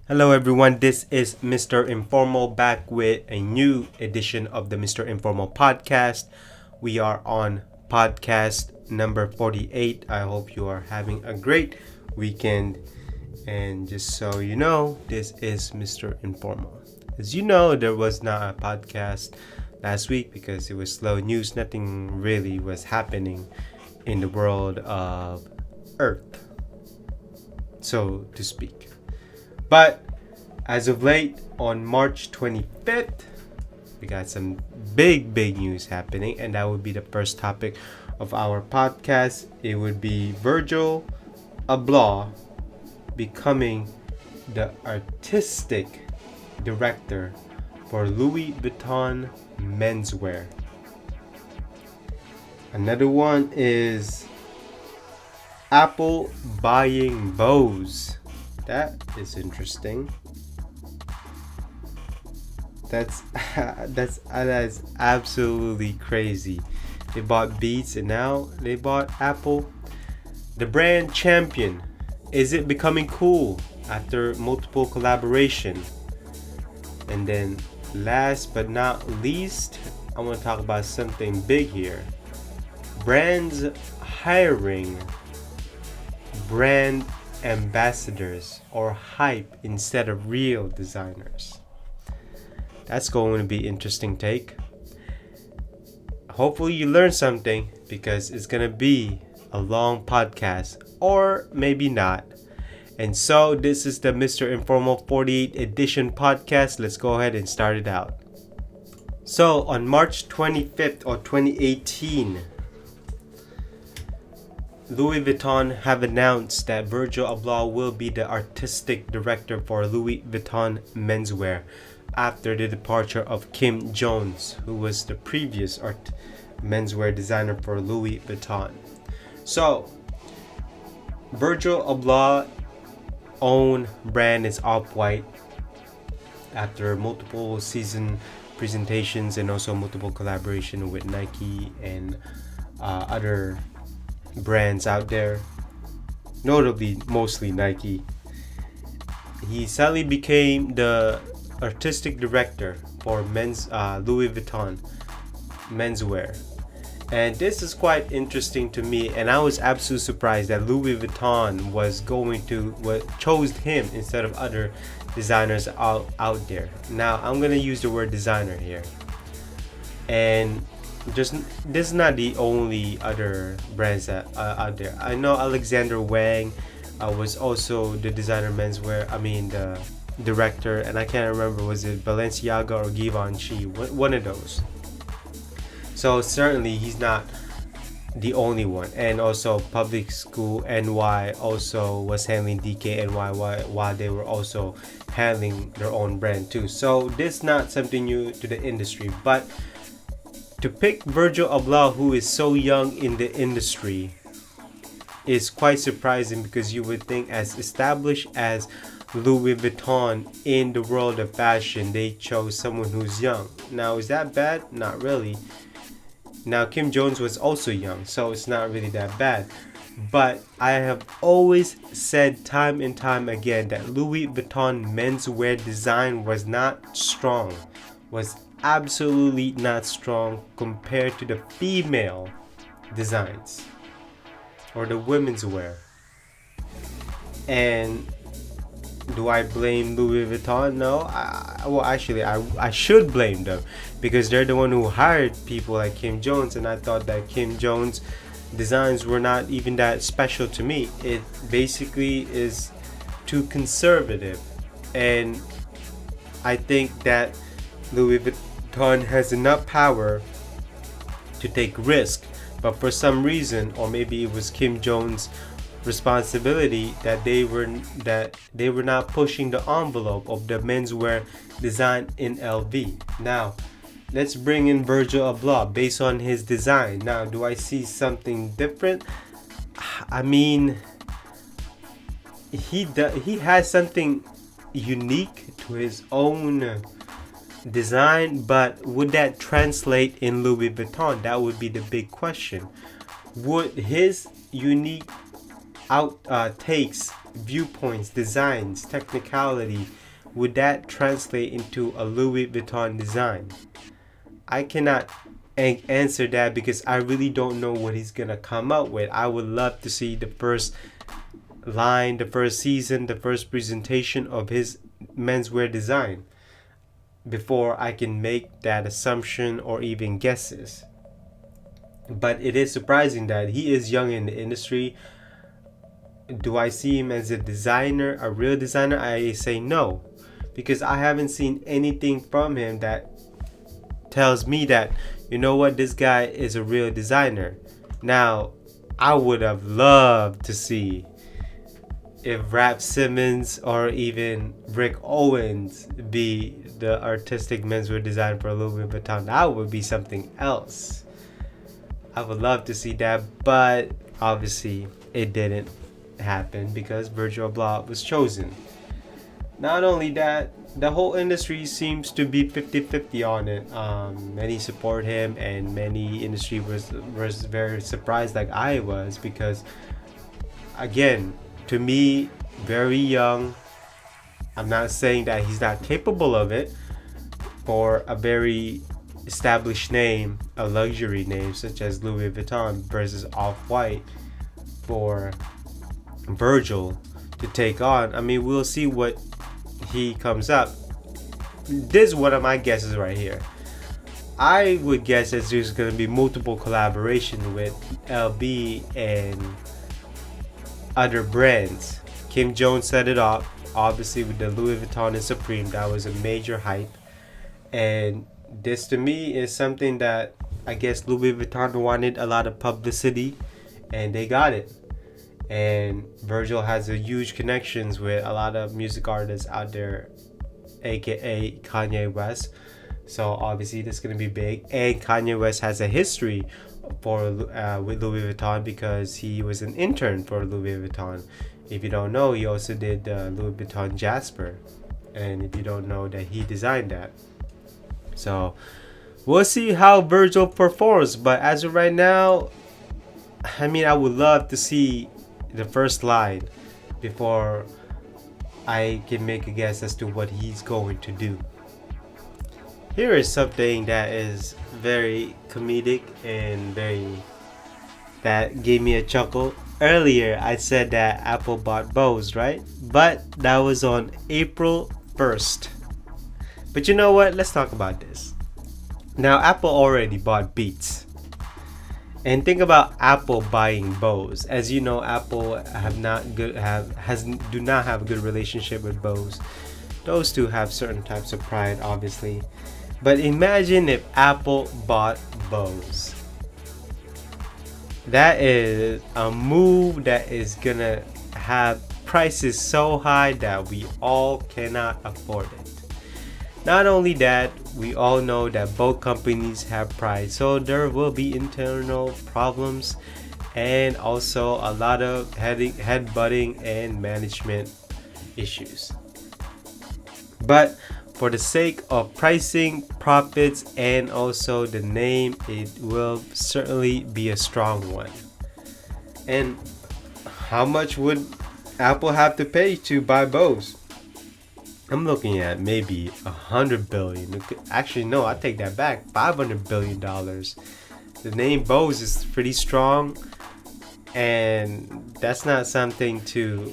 Hello, everyone. This is Mr. Informal back with a new edition of the Mr. Informal Podcast. We are on podcast number 48. I hope you are having a great weekend. And just so you know, this is Mr. Informal. As you know, there was not a podcast last week because it was slow news. Nothing really was happening in the world of Earth, so to speak. But as of late, on March 25th, we got some big news happening, and that would be the first topic of our podcast. It would be Virgil Abloh becoming the artistic director for Louis Vuitton menswear. Another one is Apple buying Bose. That is interesting. That's absolutely crazy. They bought Beats and now they bought Apple. The brand champion. Is it becoming cool after multiple collaboration? And then last but not least, I want to talk about something big here. Brands hiring brand ambassadors or hype instead of real designers. That's going to be interesting take. Hopefully you learn something because it's going to be a long podcast or maybe not. And so this is the Mr. Informal 48 edition podcast. Let's go ahead and start it out. So on March 25th of 2018, Louis Vuitton have announced that Virgil Abloh will be the artistic director for Louis Vuitton menswear after the departure of Kim Jones, who was the previous menswear designer for Louis Vuitton. So, Virgil Abloh's own brand is Off-White after multiple season presentations and also multiple collaboration with Nike and other brands out there, notably mostly Nike. He sadly became the artistic director for Louis Vuitton menswear, and this is quite interesting to me, and I was absolutely surprised that Louis Vuitton chose him instead of other designers out there. Now I'm gonna use the word designer here, and this is not the only other brands that are out there. I know Alexander Wang was also the designer menswear. The director, and I can't remember, was it Balenciaga or Givenchy, one of those. So certainly he's not the only one. And also Public School NY also was handling DKNY while they were also handling their own brand too. So this is not something new to the industry, but to pick Virgil Abloh, who is so young in the industry, is quite surprising because you would think, as established as Louis Vuitton in the world of fashion, they chose someone who's young. Now, is that bad? Not really. Now, Kim Jones was also young, so it's not really that bad. But I have always said time and time again that Louis Vuitton menswear design was not strong, was absolutely not strong compared to the female designs or the women's wear. And do I blame Louis Vuitton? No. I should blame them because they're the one who hired people like Kim Jones, and I thought that Kim Jones designs were not even that special to me. It basically is too conservative, and I think that Louis Vuitton has enough power to take risk, but for some reason, or maybe it was Kim Jones' responsibility, that they were not pushing the envelope of the menswear design in LV. Now, let's bring in Virgil Abloh based on his design. Now, do I see something different? He has something unique to his own design, but would that translate in Louis Vuitton? That would be the big question. Would his unique takes, viewpoints, designs, technicality, would that translate into a Louis Vuitton design? I cannot answer that because I really don't know what he's gonna come up with. I would love to see the first line, the first season, the first presentation of his menswear design before I can make that assumption or even guesses. But it is surprising that he is young in the industry. Do I see him as a designer, a real designer? I say no, because I haven't seen anything from him that tells me that, you know what, this guy is a real designer. Now, I would have loved to see if Rap Simmons or even Rick Owens be the artistic menswear designer for Louis Vuitton. That would be something else. I would love to see that, but obviously it didn't happen because Virgil Abloh was chosen. Not only that, the whole industry seems to be 50-50 on it. Many support him, and many industry was very surprised, like I was, because again, to me, very young. I'm not saying that he's not capable of it. For a very established name, a luxury name such as Louis Vuitton versus Off-White, for Virgil to take on, I mean, we'll see what he comes up. This is one of my guesses right here. I would guess that there's going to be multiple collaboration with LB and other brands. Kim Jones set it up, obviously, with the Louis Vuitton and Supreme. That was a major hype, and this to me is something that I guess Louis Vuitton wanted a lot of publicity, and they got it. And Virgil has a huge connections with a lot of music artists out there, aka Kanye West. So obviously this is gonna be big. And Kanye West has a history with Louis Vuitton because he was an intern for Louis Vuitton. If you don't know, he also did Louis Vuitton Jasper, and if you don't know that he designed that. So we'll see how Virgil performs. But as of right now, I mean, I would love to see the first line before I can make a guess as to what he's going to do. Here is something that is very comedic and that gave me a chuckle. Earlier I said that Apple bought Bose, right? But that was on April 1st. But you know what? Let's talk about this. Now, Apple already bought Beats. And think about Apple buying Bose. As you know, Apple do not have a good relationship with Bose. Those two have certain types of pride, obviously. But imagine if Apple bought Bose. That is a move that is gonna have prices so high that we all cannot afford it. Not only that, we all know that both companies have pride, so there will be internal problems and also a lot of headbutting and management issues. But for the sake of pricing, profits, and also the name, it will certainly be a strong one. And how much would Apple have to pay to buy Bose? I'm looking at maybe $100 billion. Actually, no, I take that back. $500 billion. The name Bose is pretty strong, and that's not something to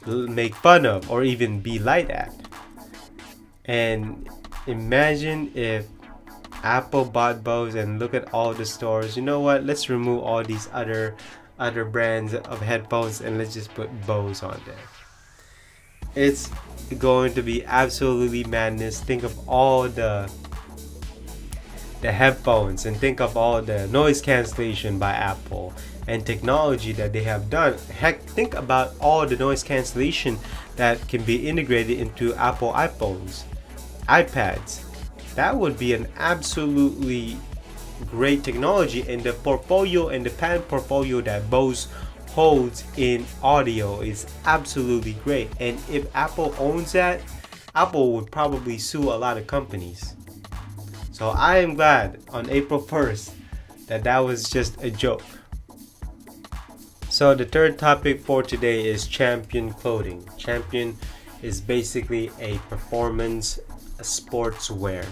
make fun of or even be light at. And imagine if Apple bought Bose and look at all the stores. You know what? Let's remove all these other brands of headphones and let's just put Bose on there. It's going to be absolutely madness. Think of all the headphones and think of all the noise cancellation by Apple and technology that they have done. Heck, think about all the noise cancellation that can be integrated into Apple iPhones, iPads. That would be an absolutely great technology, and the portfolio and the patent portfolio that Bose holds in audio is absolutely great. And if Apple owns that, Apple would probably sue a lot of companies. So I am glad on April 1st that was just a joke. So the third topic for today is Champion clothing. Champion is basically a performance sportswear.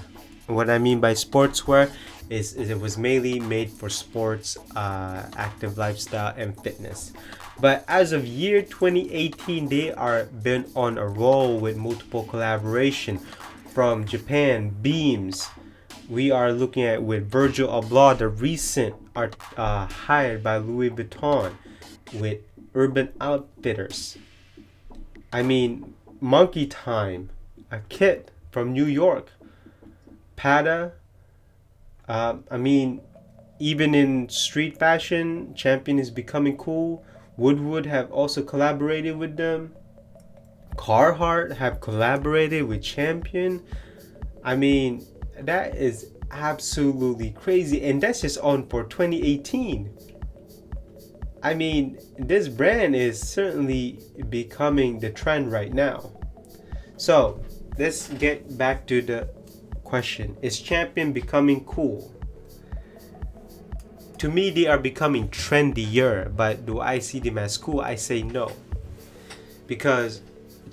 What I mean by sportswear is it was mainly made for sports, active lifestyle, and fitness. But as of year 2018, they are been on a roll with multiple collaboration from Japan, Beams. We are looking at with Virgil Abloh, the recent art hired by Louis Vuitton with Urban Outfitters. I mean, Monkey Time, a kit from New York, Prada. I mean, even in street fashion, Champion is becoming cool. Woodwood have also collaborated with them. Carhartt have collaborated with Champion. I mean, that is absolutely crazy, and that's just on for 2018. I mean, this brand is certainly becoming the trend right now. So let's get back to the question: is Champion becoming cool? To me, they are becoming trendier, but do I see them as cool? I say no, because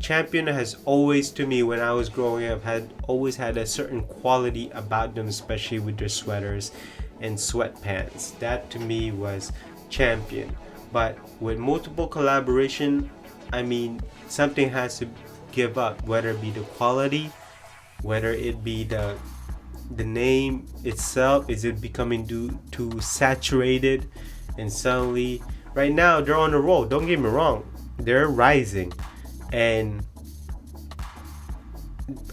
Champion has always, to me, when I was growing up, had always had a certain quality about them, especially with their sweaters and sweatpants. That to me was Champion. But with multiple collaboration, I mean, something has to give up, whether it be the quality, whether it be the name itself. Is it becoming too saturated? And suddenly, right now, they're on a roll. Don't get me wrong, they're rising. And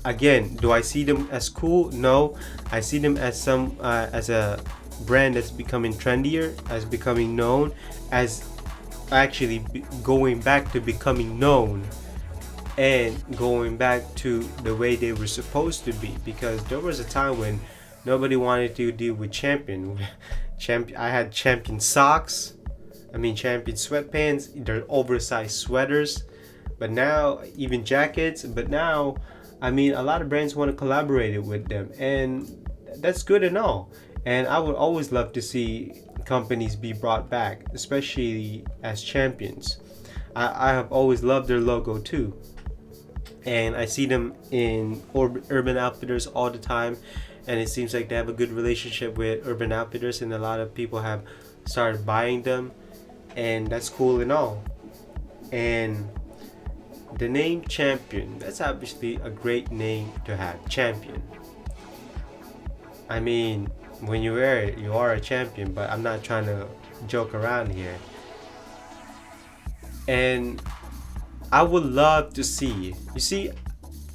again, do I see them as cool? No, I see them as as a brand that's becoming trendier, as becoming known, as actually going back to becoming known, and going back to the way they were supposed to be. Because there was a time when nobody wanted to deal with Champion. I had Champion socks, Champion sweatpants, they're oversized sweaters. But now, even jackets. But now, a lot of brands want to collaborate with them, and that's good and all. And I would always love to see companies be brought back, especially as Champions. I have always loved their logo too, and I see them in Urban Outfitters all the time, and it seems like they have a good relationship with Urban Outfitters, and a lot of people have started buying them, and that's cool and all. And the name Champion, that's obviously a great name to have, Champion. When you wear it, you are a champion, but I'm not trying to joke around here. And I would love to see, you see,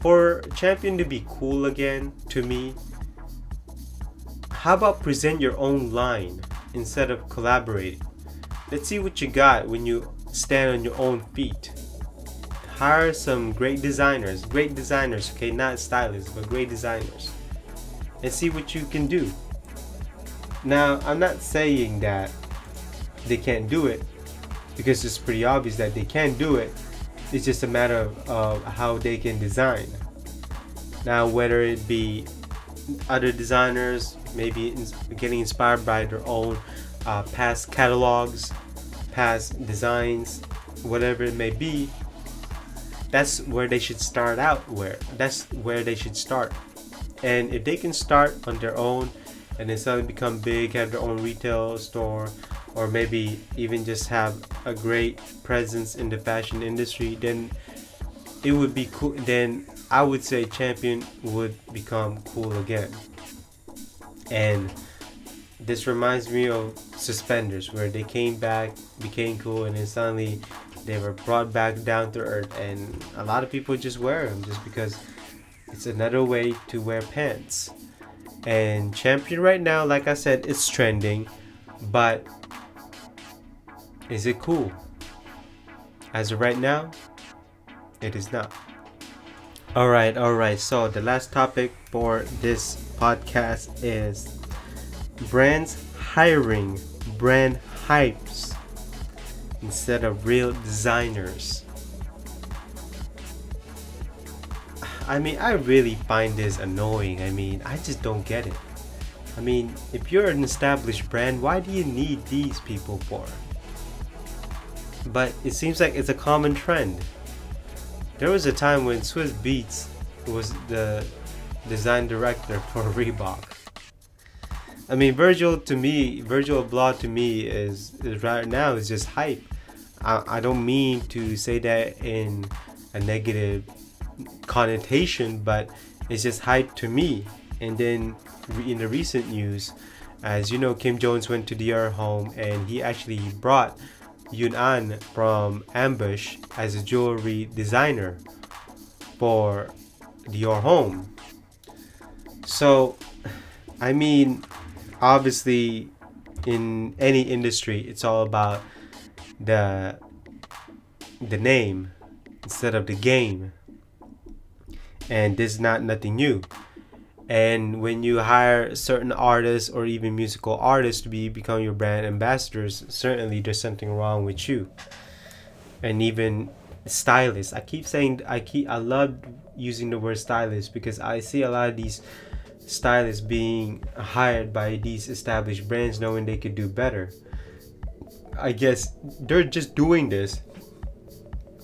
for Champion to be cool again, to me, how about present your own line instead of collaborating? Let's see what you got when you stand on your own feet. Hire some great designers, okay, not stylists, but great designers, and see what you can do. Now, I'm not saying that they can't do it, because it's pretty obvious that they can do it. It's just a matter of how they can design. Now, whether it be other designers, maybe getting inspired by their own past catalogs, past designs, whatever it may be, that's where they should start out. That's where they should start. And if they can start on their own and then suddenly become big, have their own retail store, or maybe even just have a great presence in the fashion industry, then it would be cool. Then I would say Champion would become cool again. And this reminds me of suspenders, where they came back, became cool, and then suddenly they were brought back down to earth, and a lot of people just wear them just because it's another way to wear pants. And Champion right now, like I said, it's trending, but is it cool? As of right now, it is not. Alright, so the last topic for this podcast is brands hiring brand hypes instead of real designers. I really find this annoying. I just don't get it. If you're an established brand, why do you need these people for? but it seems like it's a common trend. There was a time when Swiss Beats was the design director for Reebok. I mean, Virgil Abloh to me is right now is just hype. I don't mean to say that in a negative connotation, but it's just hype to me. And then in the recent news, as you know, Kim Jones went to Dior home and he actually brought Yun An from Ambush as a jewelry designer for Dior home. So, I mean, obviously, in any industry, it's all about the name instead of the game, and this is not nothing new. And when you hire certain artists or even musical artists to become your brand ambassadors, certainly there's something wrong with you. And even stylists, I love using the word stylist because I see a lot of these stylists being hired by these established brands knowing they could do better. I guess they're just doing this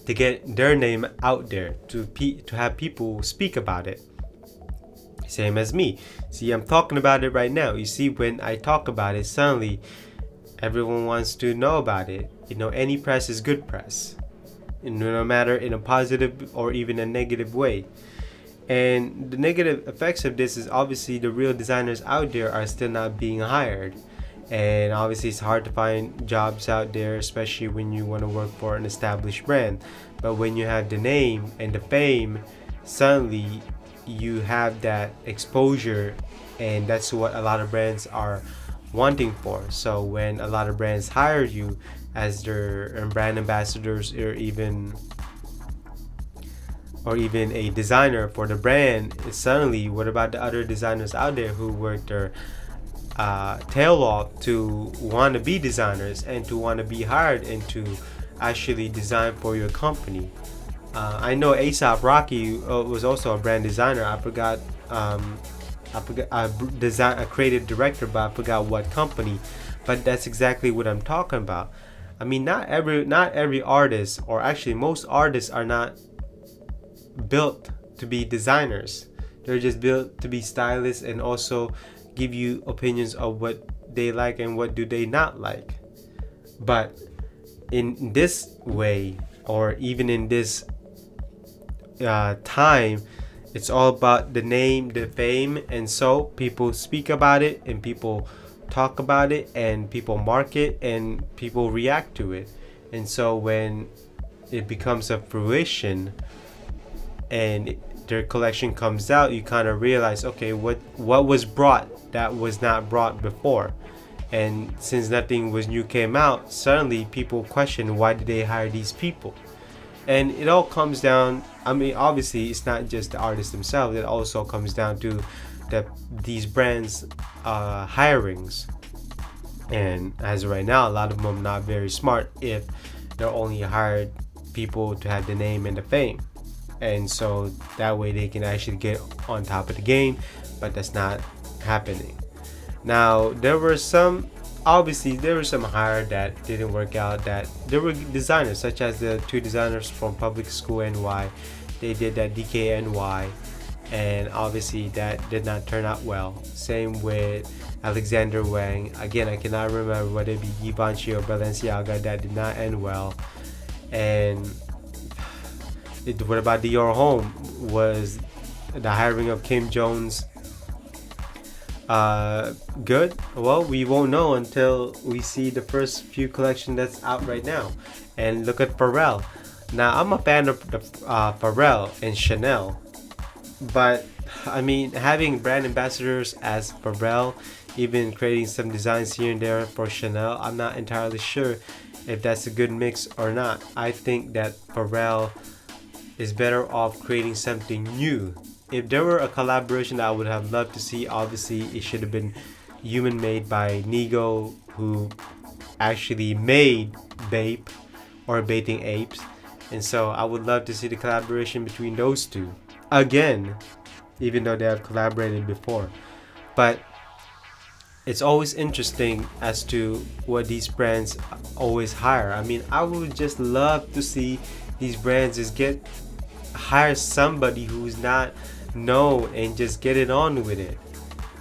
to get their name out there, to have people speak about it. Same as me. See, I'm talking about it right now. You see, when I talk about it, suddenly everyone wants to know about it. You know, any press is good press, no matter in a positive or even a negative way. And the negative effects of this is obviously the real designers out there are still not being hired. And obviously it's hard to find jobs out there, especially when you want to work for an established brand. But when you have the name and the fame, suddenly you have that exposure, and that's what a lot of brands are wanting for. So when a lot of brands hire you as their brand ambassadors or even a designer for the brand, suddenly what about the other designers out there who work their tail off to want to be designers and to want to be hired and to actually design for your company? I know A$AP Rocky was also a brand designer. I forgot a creative director, but I forgot what company. But that's exactly what I'm talking about. I mean, not every artist, or actually most artists, are not built to be designers. They're just built to be stylists and also give you opinions of what they like and what do they not like. But in this way, or even in this time, it's all about the name, the fame, and so people speak about it and people talk about it and people market and people react to it. And so when it becomes a fruition and their collection comes out, you kind of realize, okay, what was brought that was not brought before. And since nothing was new came out, suddenly people question, why did they hire these people? And it all comes down, I mean, obviously it's not just the artists themselves, it also comes down to these brands hirings. And as of right now, a lot of them are not very smart if they're only hired people to have the name and the fame. And so that way they can actually get on top of the game, but that's not happening. Now, there were some hire that didn't work out, that there were designers, such as the two designers from Public School NY. They did that DKNY, and obviously that did not turn out well. Same with Alexander Wang. Again, I cannot remember whether it be Givenchy or Balenciaga. That did not end well. And what about Dior Home? Was the hiring of Kim Jones good? Well, we won't know until we see the first few collection that's out right now. And look at Pharrell. Now, I'm a fan of Pharrell and Chanel, but I mean, having brand ambassadors as Pharrell, even creating some designs here and there for Chanel, I'm not entirely sure if that's a good mix or not. I think that Pharrell is better off creating something new. If there were a collaboration that I would have loved to see, obviously it should have been human made by Nigo, who actually made Bape or Bathing Apes. And so I would love to see the collaboration between those two again, even though they have collaborated before. But it's always interesting as to what these brands always hire. I mean, I would just love to see these brands just hire somebody who's not known and just get it on with it.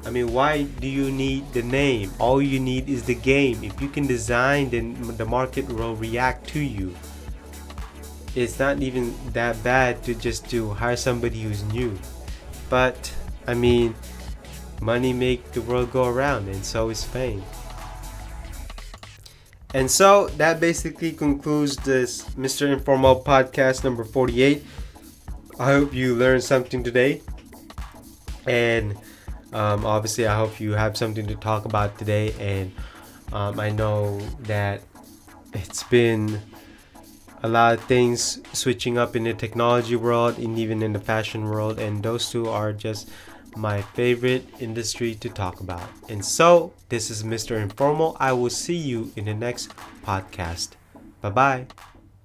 I mean, why do you need the name? All you need is the game. If you can design, then the market will react to you. It's not even that bad to hire somebody who's new. But I mean, money make the world go around, and so is fame. And so that basically concludes this Mr. Informal Podcast number 48. I hope you learned something today. And obviously, I hope you have something to talk about today. And I know that it's been a lot of things switching up in the technology world and even in the fashion world. And those two are just my favorite industry to talk about. And so, this is Mr. Informal. I will see you in the next podcast. Bye-bye.